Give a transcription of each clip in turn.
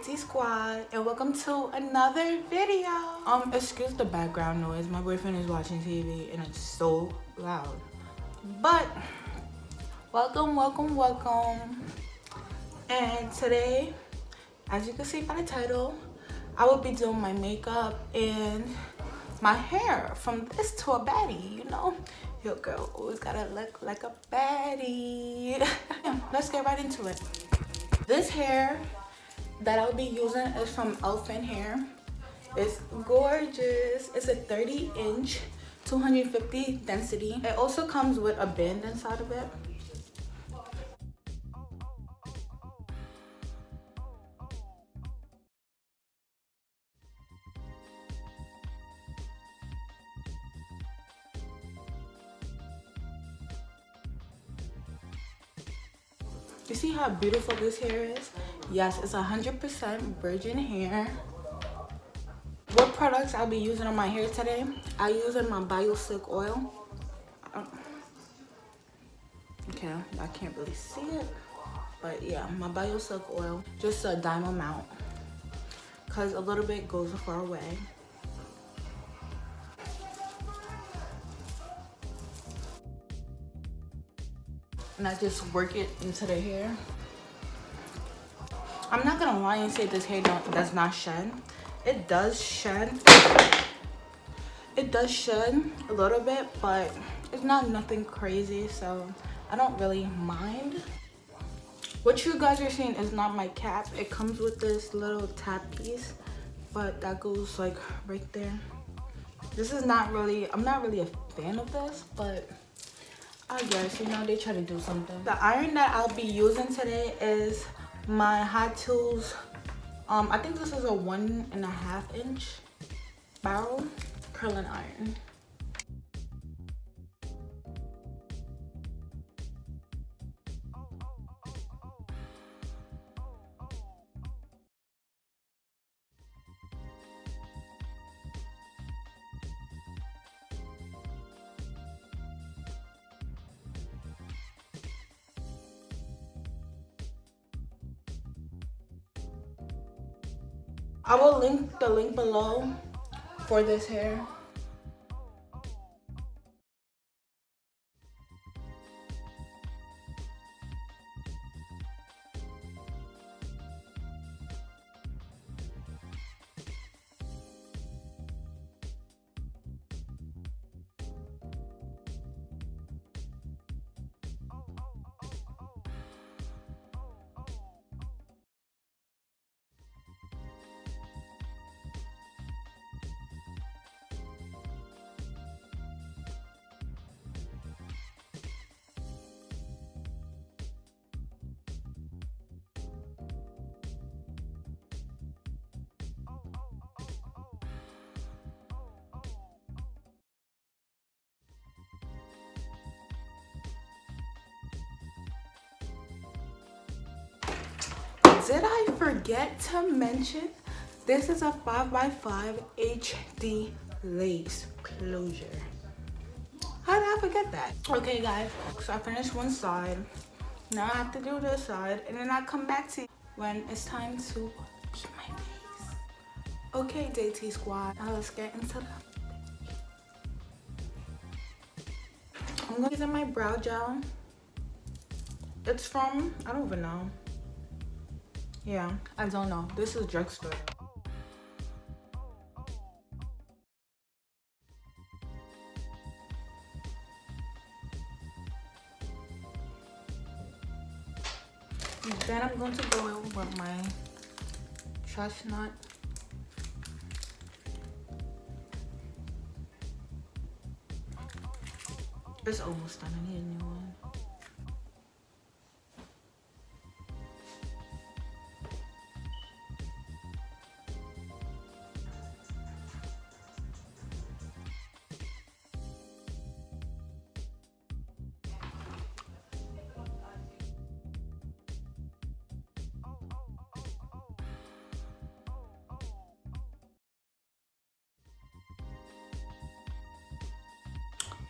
Dae.T squad, and welcome to another video. Excuse the background noise. My boyfriend is watching TV and it's so loud. But welcome. And today, as you can see by the title, I will be doing my makeup and my hair from this to a baddie, you know? Your girl always gotta look like a baddie. Yeah, let's get right into it. This hair that I'll be using is from Elfin Hair. It's gorgeous. It's a 30-inch, 250 density. It also comes with a band inside of it. You see how beautiful this hair is? Yes, it's 100% virgin hair. What products I'll be using on my hair today? I'm using my Bio-Silk oil. Okay, I can't really see it. But yeah, my Bio-Silk oil. Just a dime amount. Because a little bit goes a far way. And I just work it into the hair. I'm not gonna lie and say this hair does not shed. It does shed. It does shed a little bit, but it's not nothing crazy, so I don't really mind. What you guys are seeing is not my cap. It comes with this little tap piece, but that goes like right there. This is not really, I'm not really a fan of this, but I guess, you know, they try to do something. The iron that I'll be using today is my Hot Tools. I think this is a 1.5 inch barrel curling iron. I will link the link below for this hair. Did I forget to mention this is a 5x5 HD lace closure? How did I forget that? Okay guys, so I finished one side. Now I have to do this side and then I'll come back to you when it's time to wash my face. Okay, Dae.T squad, now let's get into the I'm gonna use my brow gel. It's from, I don't even know. Yeah, I don't know. This is drugstore. Then I'm going to go in with my chestnut. It's almost done. I need a new one.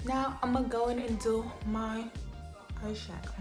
Now I'm gonna go in and do my eyeshadow.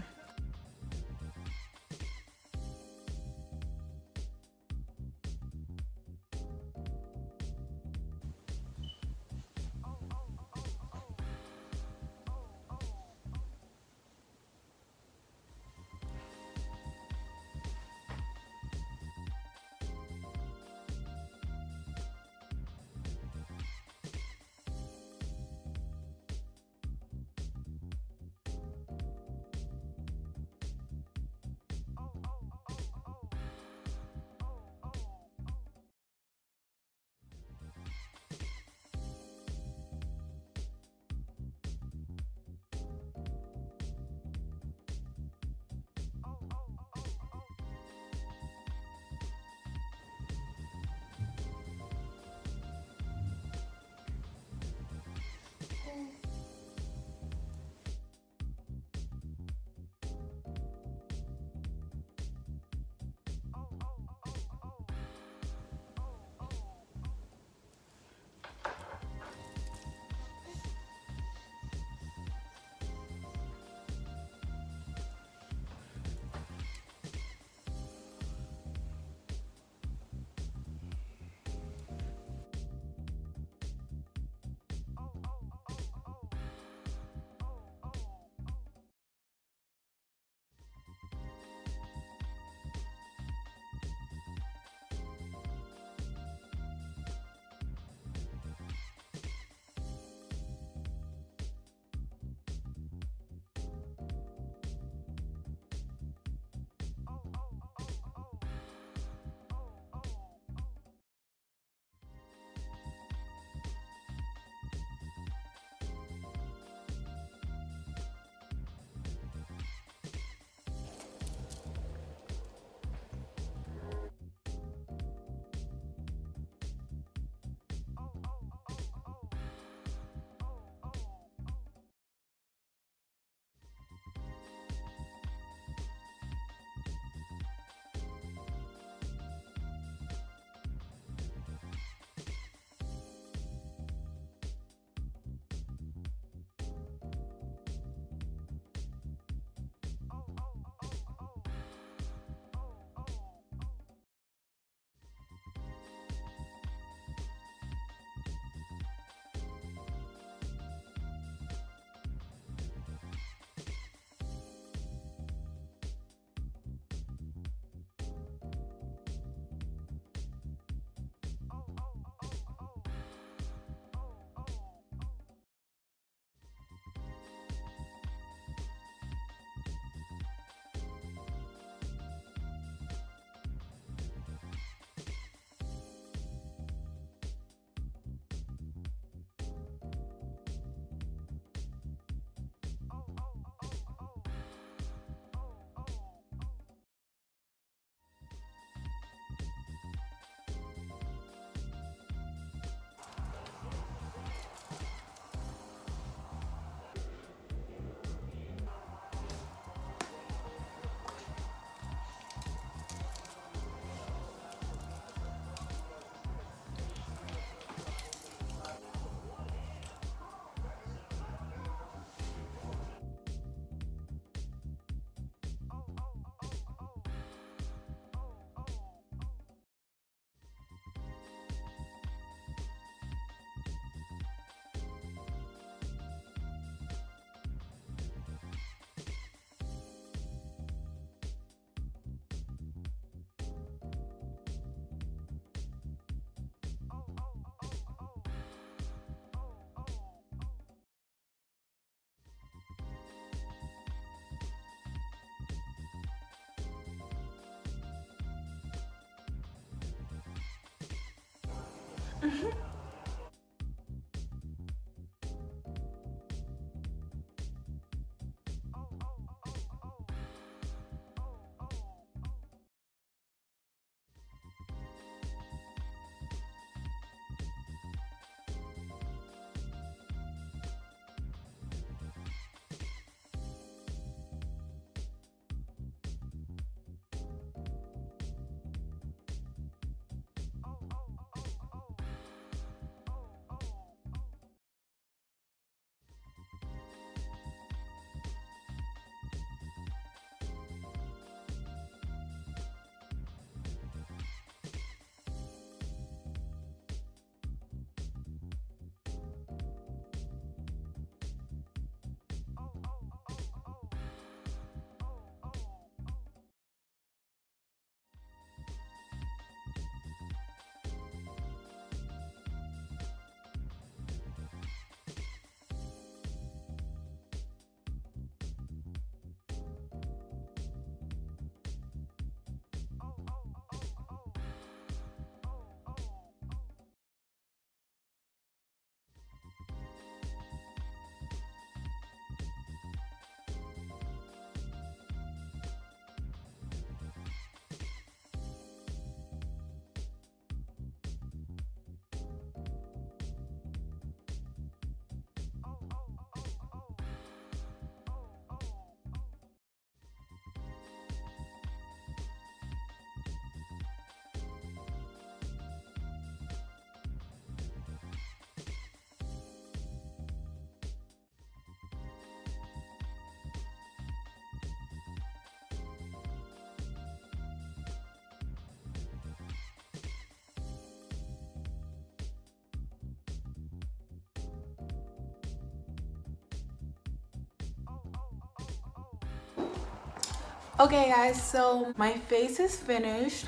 Okay guys, so my face is finished.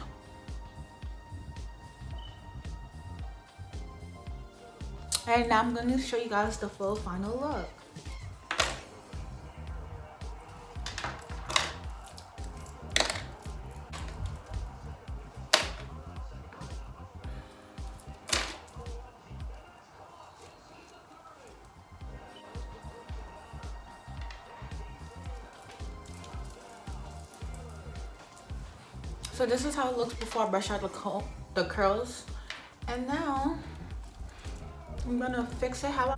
And now I'm going to show you guys the full final look. So this is how it looks before I brush out the curls. And now I'm gonna fix it how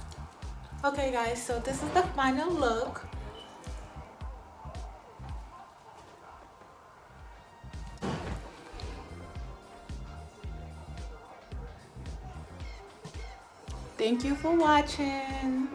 I... Okay guys, so this is the final look. Thank you for watching.